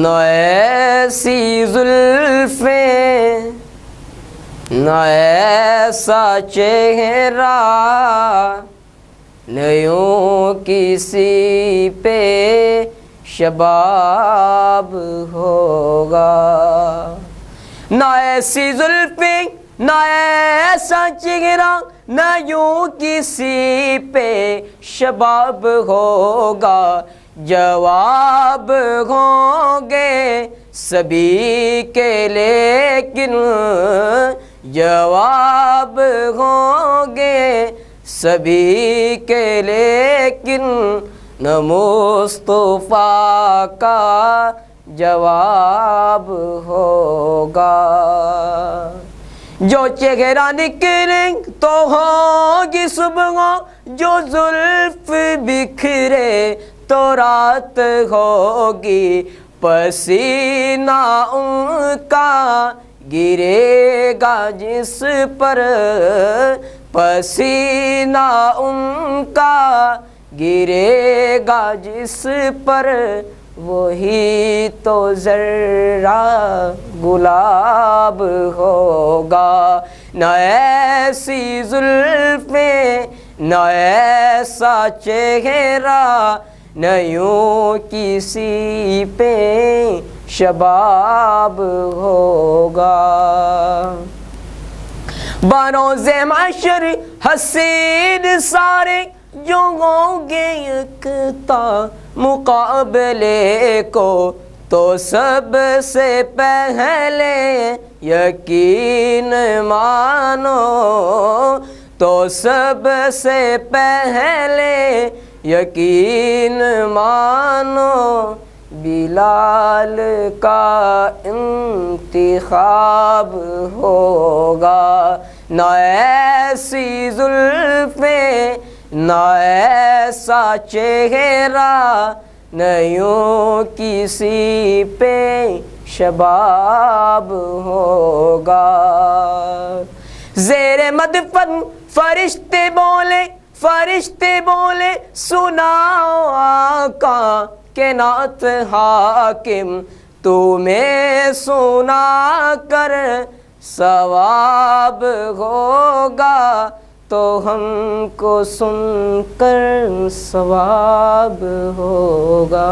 न ऐसी जुल्फ़ें न ऐसा चेहरा, न यूं किसी पे शबाब होगा। न ऐसी जुल्फ़ें न ऐसा चेहरा, न यूं किसी पे शबाब होगा। जवाब होंगे सभी के लेकिन, जवाब होंगे सभी के लेकिन, न मुस्तफ़ा का जवाब होगा। जो चेहरा निकले तो होगी सुबह, जो जुल्फ़ बिखरे तो रात होगी। पसीना उनका गिरेगा जिस पर, पसीना उनका गिरेगा जिस पर, वही तो ज़र्रा गुलाब होगा। न ऐसी जुल्फ़ें न ऐसा चेहरा, न यूं किसी पे शबाब होगा। बरोज़े महशर हसीन सारे जो होंगे यकता मुकाबले को, तो सबसे पहले यकीन मानो, तो सबसे पहले यकीन मानो। बिलाल का इंतिखाब होगा। न ऐसी जुल्फ़ें न ऐसा चेहरा, न यूं किसी पे शबाब होगा। ज़ेरे मदफ़न फरिश्ते बोले, फरिश्ते बोले सुनाओ आका के नात हाकिम, तुम्हें सुना कर सवाब होगा, तो हमको सुनकर सवाब होगा।